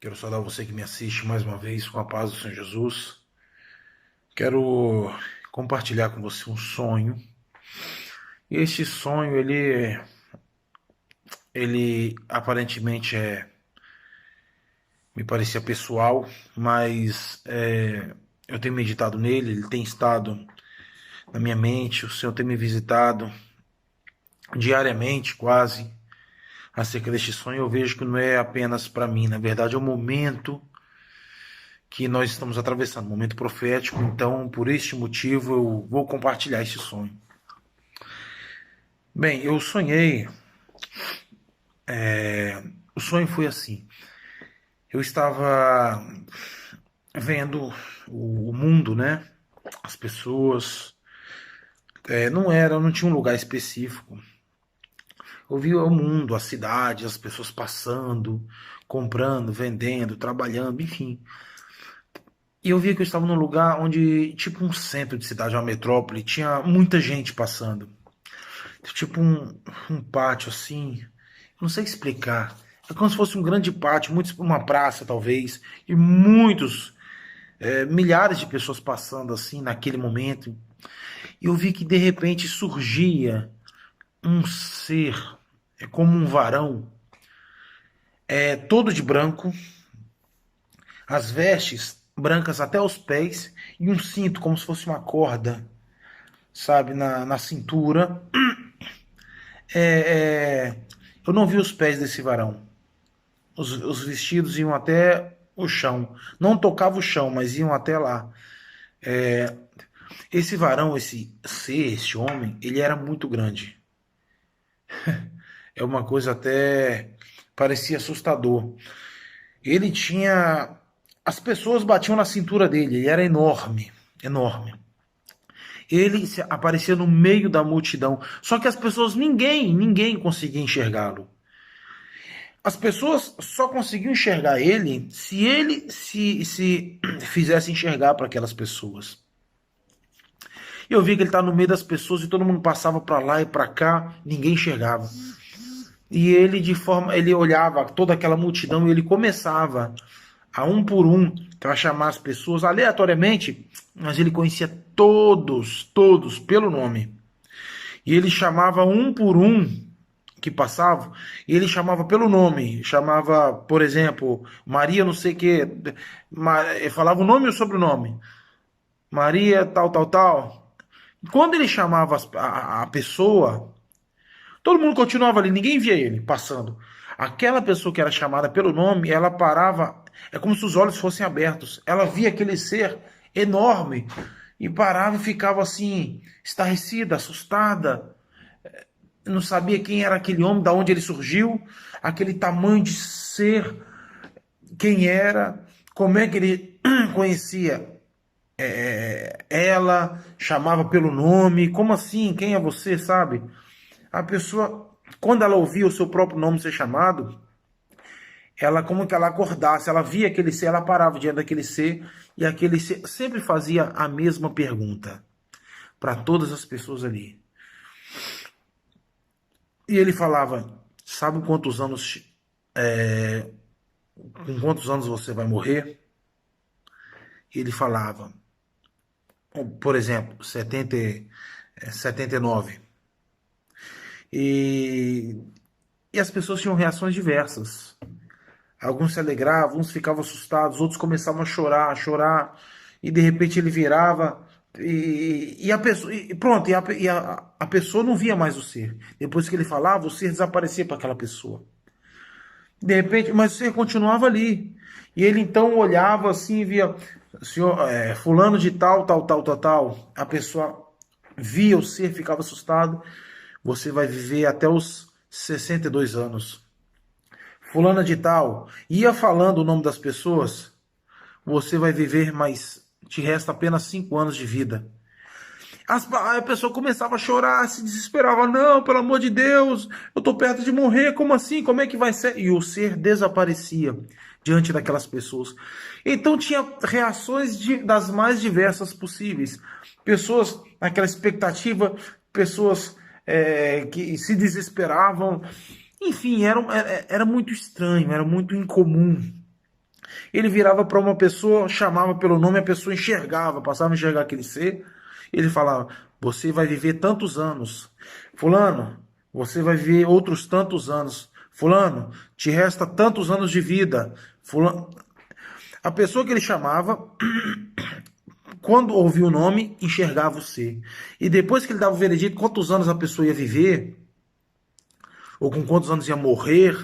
Quero saudar você que me assiste mais uma vez com a paz do Senhor Jesus. Quero compartilhar com você um sonho. E este sonho, ele aparentemente me parecia pessoal, mas eu tenho meditado nele, ele tem estado na minha mente, o Senhor tem me visitado diariamente, quase, acerca deste sonho. Eu vejo que não é apenas para mim, na verdade é um momento que nós estamos atravessando, um momento profético. Então, por este motivo, eu vou compartilhar esse sonho. Bem, eu sonhei. O sonho foi assim: eu estava vendo o mundo, né? As pessoas. Não tinha um lugar específico. Eu via o mundo, a cidade, as pessoas passando, comprando, vendendo, trabalhando, enfim. E eu via que eu estava num lugar onde, tipo um centro de cidade, uma metrópole, tinha muita gente passando. Tipo um pátio assim, não sei explicar. É como se fosse um grande pátio, uma praça talvez, e milhares de pessoas passando assim naquele momento. E eu vi que de repente surgia um ser, como um varão, todo de branco, as vestes brancas até os pés, e um cinto como se fosse uma corda, sabe, na cintura. É, é, eu não vi os pés desse varão. Os vestidos iam até o chão. Não tocava o chão, mas iam até lá. Esse varão, esse homem, ele era muito grande. É uma coisa até parecia assustador. Ele tinha. As pessoas batiam na cintura dele, ele era enorme, enorme. Aparecia no meio da multidão. Só que as pessoas, ninguém conseguia enxergá-lo. As pessoas só conseguiam enxergar ele se ele se fizesse enxergar para aquelas pessoas. Eu vi que ele estava no meio das pessoas e todo mundo passava para lá e para cá, ninguém enxergava. E ele olhava toda aquela multidão e ele começava a um por um para chamar as pessoas aleatoriamente, mas ele conhecia todos pelo nome. E ele chamava um por um que passavam, e ele chamava pelo nome, chamava, por exemplo, Maria não sei o que, falava o nome e o sobrenome, Maria tal, tal, tal. Quando ele chamava a pessoa, todo mundo continuava ali, ninguém via ele passando. Aquela pessoa que era chamada pelo nome, ela parava, é como se os olhos fossem abertos. Ela via aquele ser enorme e parava e ficava assim, estarrecida, assustada. Não sabia quem era aquele homem, de onde ele surgiu, aquele tamanho de ser, quem era, como é que ele conhecia ela, chamava pelo nome, como assim, quem é você, sabe? A pessoa, quando ela ouvia o seu próprio nome ser chamado, ela como que ela acordasse, ela via aquele ser, ela parava diante daquele ser, e aquele ser sempre fazia a mesma pergunta para todas as pessoas ali. E ele falava: sabe com quantos anos você vai morrer? E ele falava, por exemplo, 79. E, e as pessoas tinham reações diversas. Alguns se alegravam, uns ficavam assustados, outros começavam a chorar, e de repente ele virava e a pessoa, e pronto, a pessoa não via mais o ser. Depois que ele falava, o ser desaparecia para aquela pessoa. De repente, mas o ser continuava ali. E ele então olhava assim e via, senhor, fulano de tal, tal, tal, tal, tal. A pessoa via o ser, ficava assustado. Você vai viver até os 62 anos. Fulana de tal, ia falando o nome das pessoas, você vai viver, mas te resta apenas 5 anos de vida. A pessoa começava a chorar, se desesperava. Não, pelo amor de Deus, eu estou perto de morrer, como assim? Como é que vai ser? E o ser desaparecia diante daquelas pessoas. Então tinha reações das mais diversas possíveis. Pessoas naquela expectativa, pessoas que se desesperavam. Enfim, era muito estranho, era muito incomum. Ele virava para uma pessoa, chamava pelo nome, a pessoa enxergava, passava a enxergar aquele ser. Ele falava: você vai viver tantos anos. Fulano, você vai viver outros tantos anos. Fulano, te resta tantos anos de vida. Fulano. A pessoa que ele chamava, quando ouvia o nome, enxergava o ser. E depois que ele dava o veredito, quantos anos a pessoa ia viver, ou com quantos anos ia morrer,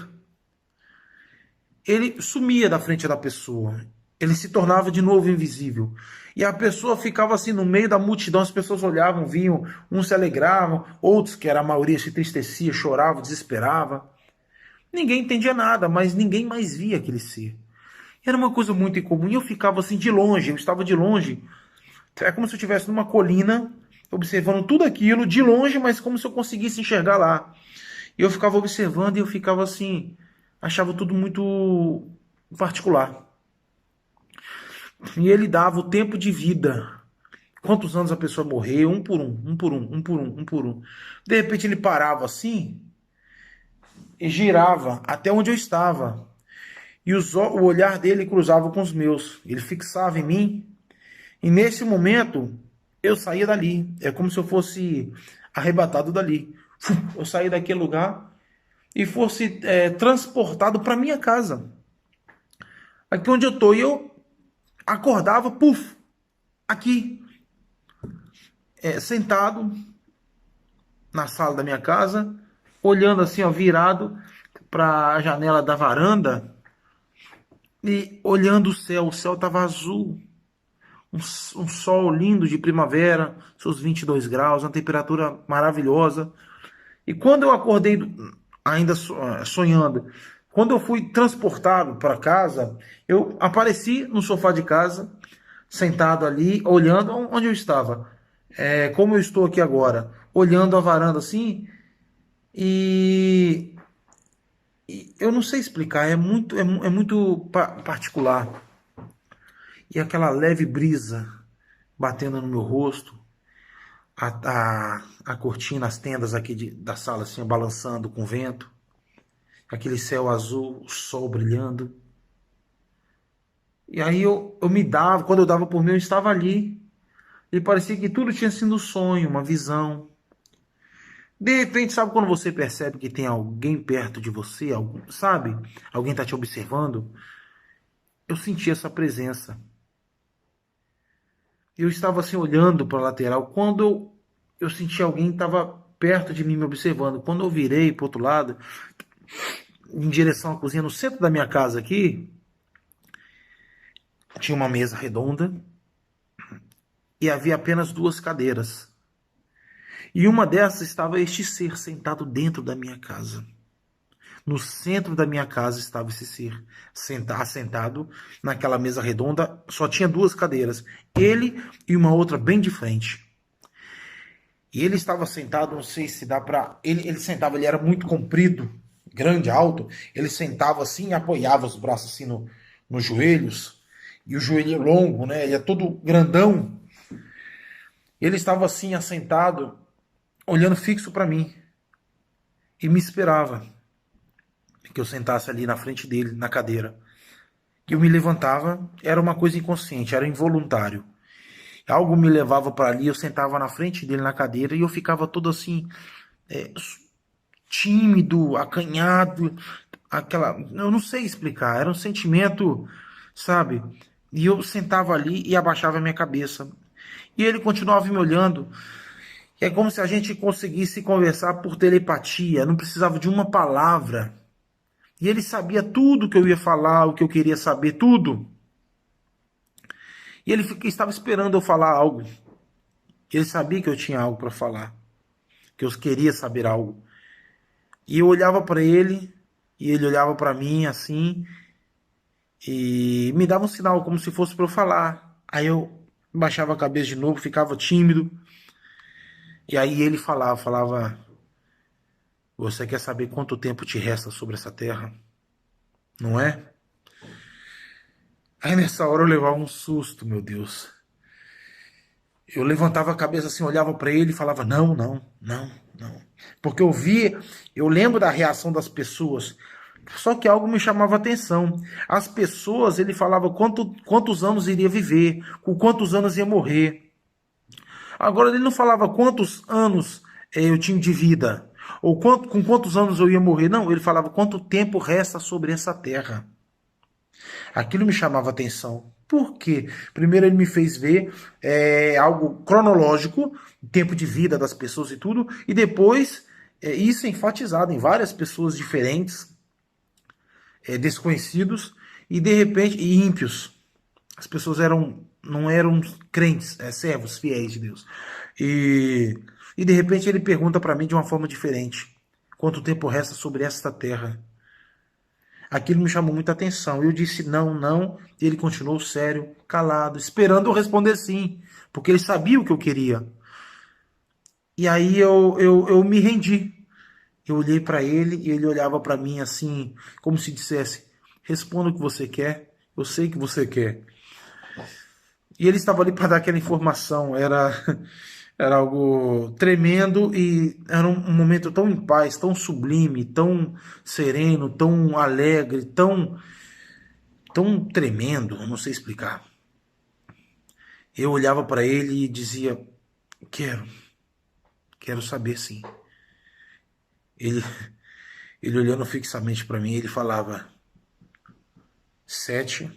ele sumia da frente da pessoa. Ele se tornava de novo invisível. E a pessoa ficava assim no meio da multidão, as pessoas olhavam, vinham, uns se alegravam, outros, que era a maioria, se entristecia, chorava, desesperava. Ninguém entendia nada, mas ninguém mais via aquele ser. Era uma coisa muito incomum. E eu ficava assim de longe, eu estava de longe. É como se eu estivesse numa colina, observando tudo aquilo de longe, mas como se eu conseguisse enxergar lá. E eu ficava observando e eu ficava assim, achava tudo muito particular. E ele dava o tempo de vida. Quantos anos a pessoa morreu, um por um, um por um, um por um, um por um. De repente ele parava assim e girava até onde eu estava. E o olhar dele cruzava com os meus. Ele fixava em mim. E nesse momento eu saía dali. É como se eu fosse arrebatado dali. Eu saí daquele lugar e fosse transportado para minha casa. Aqui onde eu estou. E eu acordava, puf, aqui, sentado na sala da minha casa, olhando assim, ó, virado para a janela da varanda e olhando o céu. O céu estava azul, um sol lindo de primavera, seus 22 graus, uma temperatura maravilhosa. E quando eu acordei, ainda sonhando, quando eu fui transportado para casa, eu apareci no sofá de casa, sentado ali, olhando onde eu estava. Como eu estou aqui agora, olhando a varanda assim, e, e eu não sei explicar, é muito particular. E aquela leve brisa batendo no meu rosto, a cortina, as tendas aqui da sala assim, balançando com o vento, aquele céu azul, o sol brilhando. E aí eu me dava, quando eu dava por mim, eu estava ali. E parecia que tudo tinha sido um sonho, uma visão. De repente, sabe quando você percebe que tem alguém perto de você, sabe? Alguém está te observando? Eu senti essa presença. Eu estava assim olhando para a lateral. Quando eu senti alguém estava perto de mim me observando. Quando eu virei para o outro lado, em direção à cozinha, no centro da minha casa aqui, tinha uma mesa redonda e havia apenas duas cadeiras. E uma dessas estava este ser sentado dentro da minha casa. No centro da minha casa estava esse ser assentado naquela mesa redonda. Só tinha duas cadeiras, ele e uma outra bem de frente. E ele estava sentado, não sei se dá para... Ele sentava, ele era muito comprido, grande, alto. Ele sentava assim e apoiava os braços assim nos joelhos. E o joelho longo, né? Ele é todo grandão. Ele estava assim, assentado, olhando fixo para mim. E me esperava que eu sentasse ali na frente dele, na cadeira. Eu me levantava, era uma coisa inconsciente, era involuntário. Algo me levava para ali, eu sentava na frente dele na cadeira e eu ficava todo assim, tímido, acanhado, eu não sei explicar, era um sentimento, sabe? E eu sentava ali e abaixava a minha cabeça. E ele continuava me olhando. É como se a gente conseguisse conversar por telepatia, não precisava de uma palavra. E ele sabia tudo que eu ia falar, o que eu queria saber, tudo. E ele estava esperando eu falar algo. Ele sabia que eu tinha algo para falar, que eu queria saber algo. E eu olhava para ele, e ele olhava para mim assim, e me dava um sinal como se fosse para eu falar. Aí eu baixava a cabeça de novo, ficava tímido. E aí ele falava: você quer saber quanto tempo te resta sobre essa terra? Não é? Aí nessa hora eu levava um susto, meu Deus. Eu levantava a cabeça assim, olhava para ele e falava: não, não, não, não. Porque eu lembro da reação das pessoas. Só que algo me chamava atenção. As pessoas, ele falava quantos anos iria viver, com quantos anos ia morrer. Agora ele não falava quantos anos eu tinha de vida, ou com quantos anos eu ia morrer. Não, ele falava quanto tempo resta sobre essa terra. Aquilo me chamava atenção. Por quê? Primeiro ele me fez ver algo cronológico, tempo de vida das pessoas e tudo, e depois isso é enfatizado em várias pessoas diferentes, desconhecidos e de repente e ímpios. As pessoas não eram crentes, servos fiéis de Deus. E de repente ele pergunta para mim de uma forma diferente: quanto tempo resta sobre esta terra? Aquilo me chamou muita atenção. Eu disse não, não. E ele continuou sério, calado, esperando eu responder sim, porque ele sabia o que eu queria. E aí eu me rendi. Eu olhei para ele e ele olhava para mim assim, como se dissesse: responda o que você quer, eu sei que você quer. E ele estava ali para dar aquela informação. Era algo tremendo e era um momento tão em paz, tão sublime, tão sereno, tão alegre, tão tremendo, não sei explicar. Eu olhava para ele e dizia: quero saber sim. Ele, ele olhando fixamente para mim, ele falava: 7,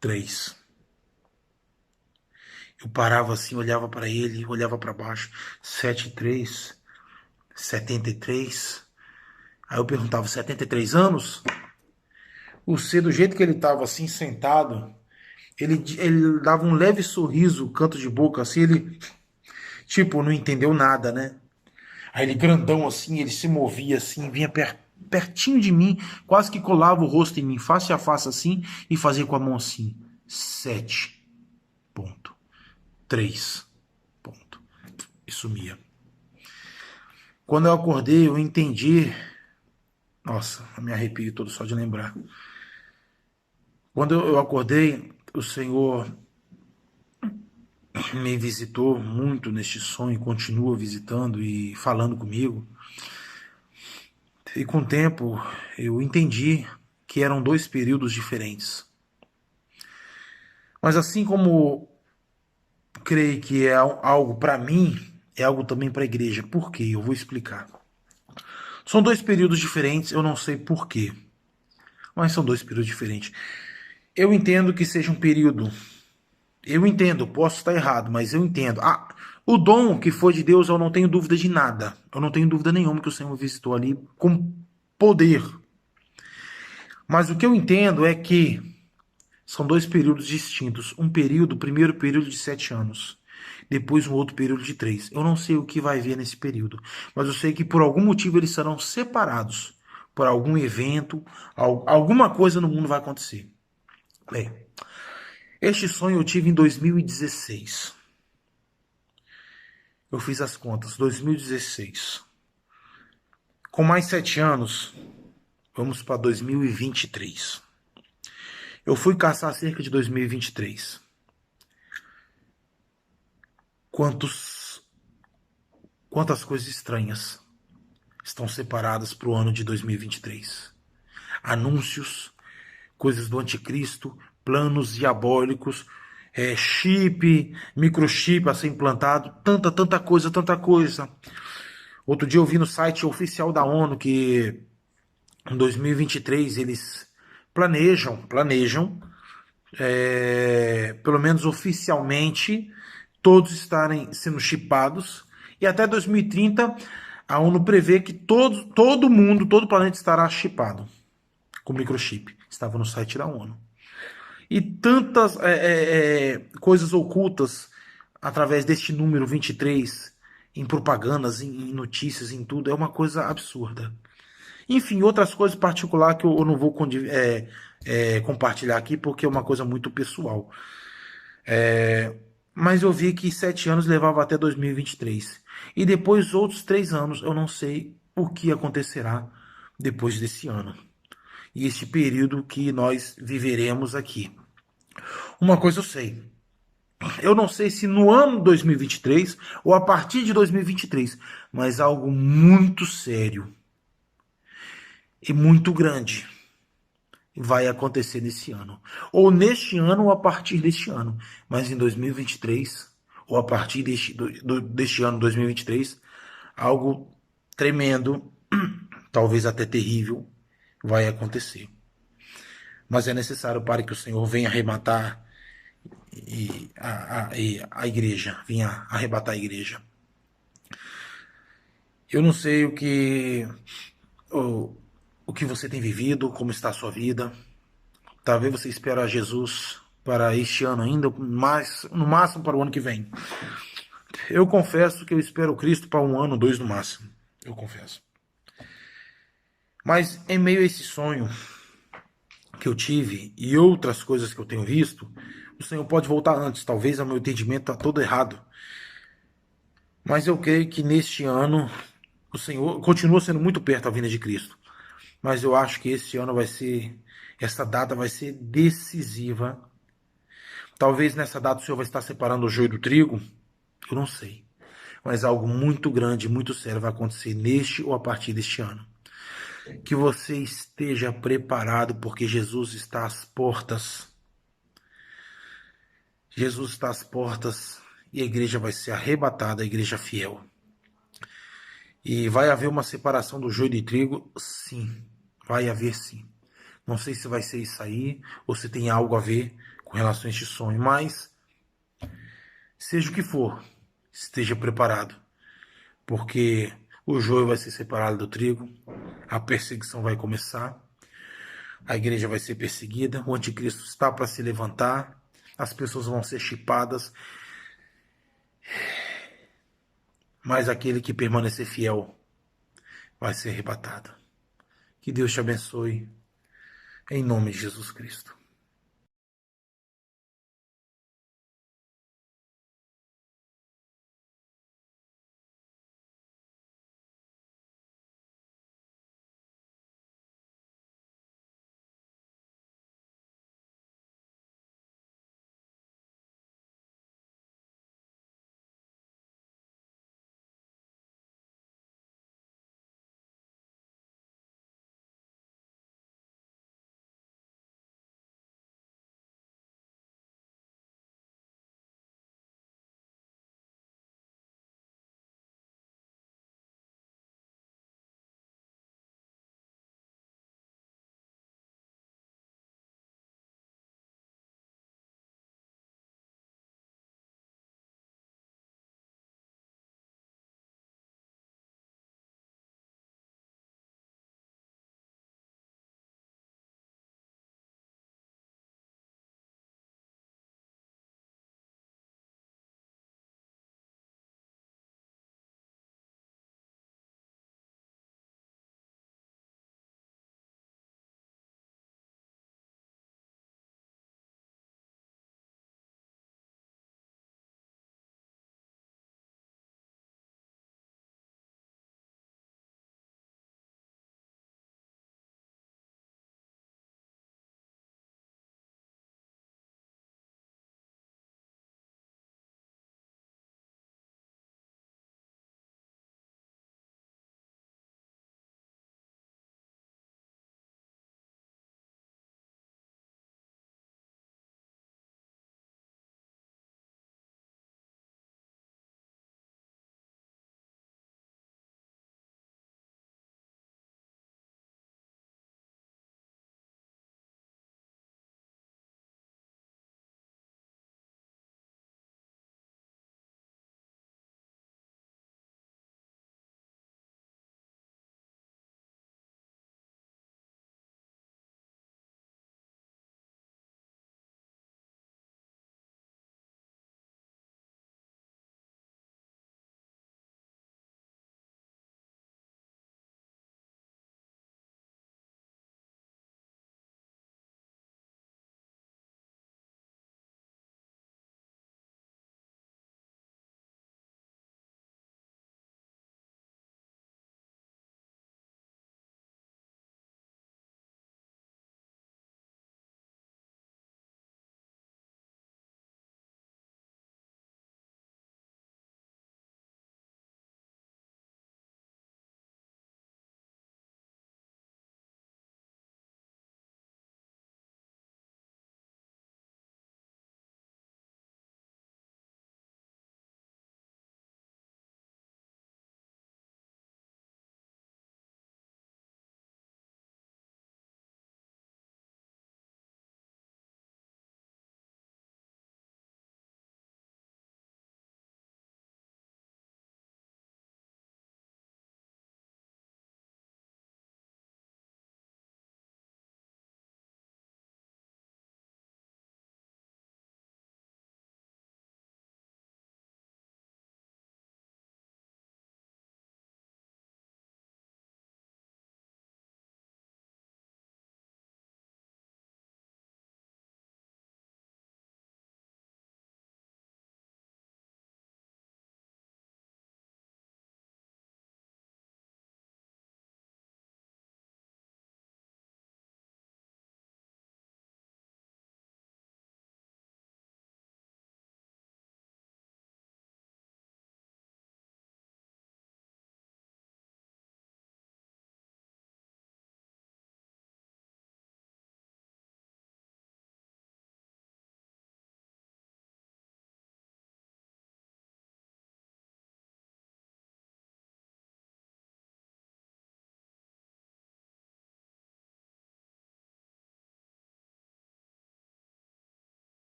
3. Eu parava assim, olhava para ele, olhava para baixo: 7, 3, 73. Aí eu perguntava: 73 anos? O C, do jeito que ele estava assim, sentado, ele dava um leve sorriso, canto de boca, assim, ele, tipo, não entendeu nada, né? Aí ele grandão assim, ele se movia assim, vinha pertinho de mim, quase que colava o rosto em mim, face a face assim, e fazia com a mão assim: 7, ponto, 3, ponto, e sumia. Quando eu acordei, eu entendi. Nossa, eu me arrepio todo só de lembrar. Quando eu acordei, o Senhor me visitou muito neste sonho, continua visitando e falando comigo. E com o tempo eu entendi que eram dois períodos diferentes. Mas assim como creio que é algo para mim, é algo também para a igreja. Por quê? Eu vou explicar. São dois períodos diferentes, eu não sei por quê, mas são dois períodos diferentes. Eu entendo que seja um período. Eu entendo, posso estar errado, mas eu entendo. O dom que foi de Deus, eu não tenho dúvida de nada. Eu não tenho dúvida nenhuma que o Senhor visitou ali com poder. Mas o que eu entendo é que são dois períodos distintos. Um período, o primeiro período de 7 anos. Depois um outro período de 3. Eu não sei o que vai vir nesse período. Mas eu sei que por algum motivo eles serão separados. Por algum evento, alguma coisa no mundo vai acontecer. Bem, este sonho eu tive em 2016. Eu fiz as contas, 2016. Com mais 7 anos, vamos para 2023. Eu fui caçar cerca de 2023. Quantas coisas estranhas estão separadas para o ano de 2023? Anúncios, coisas do anticristo, planos diabólicos, chip, microchip a ser implantado, tanta coisa, tanta coisa. Outro dia eu vi no site oficial da ONU que em 2023 eles planejam, pelo menos oficialmente, todos estarem sendo chipados. E até 2030 a ONU prevê que todo mundo, todo o planeta estará chipado com microchip. Estava no site da ONU. E tantas coisas ocultas através deste número 23, em propagandas, em notícias, em tudo, é uma coisa absurda. Enfim, outras coisas particulares que eu não vou compartilhar aqui porque é uma coisa muito pessoal. Mas eu vi que 7 anos levava até 2023. E depois outros 3 anos, eu não sei o que acontecerá depois desse ano. E este período que nós viveremos aqui. Uma coisa eu sei. Eu não sei se no ano 2023 ou a partir de 2023, mas algo muito sério. e muito grande vai acontecer nesse ano. Ou neste ano ou a partir deste ano. Mas em 2023, ou a partir deste ano 2023, algo tremendo, talvez até terrível, vai acontecer. Mas é necessário para que o Senhor venha arrematar a igreja, venha arrebatar a igreja. Eu não sei o, o que você tem vivido, como está a sua vida. Talvez você espere Jesus para este ano ainda, mas no máximo para o ano que vem. Eu confesso que eu espero o Cristo para um ano, dois no máximo. Eu confesso. Mas em meio a esse sonho que eu tive e outras coisas que eu tenho visto, o Senhor pode voltar antes. Talvez o meu entendimento está todo errado. Mas eu creio que neste ano o Senhor continua sendo muito perto a vinda de Cristo. Mas eu acho que esse ano essa data vai ser decisiva. Talvez nessa data o Senhor vai estar separando o joio do trigo. Eu não sei. Mas algo muito grande, muito sério vai acontecer neste ou a partir deste ano. Que você esteja preparado, porque Jesus está às portas. Jesus está às portas e a igreja vai ser arrebatada, a igreja fiel. E vai haver uma separação do joio de trigo? Sim, vai haver sim. Não sei se vai ser isso aí ou se tem algo a ver com relação a este sonho, mas seja o que for, esteja preparado, porque o joio vai ser separado do trigo, a perseguição vai começar, a igreja vai ser perseguida, o anticristo está para se levantar, as pessoas vão ser chipadas, mas aquele que permanecer fiel vai ser arrebatado. Que Deus te abençoe, em nome de Jesus Cristo.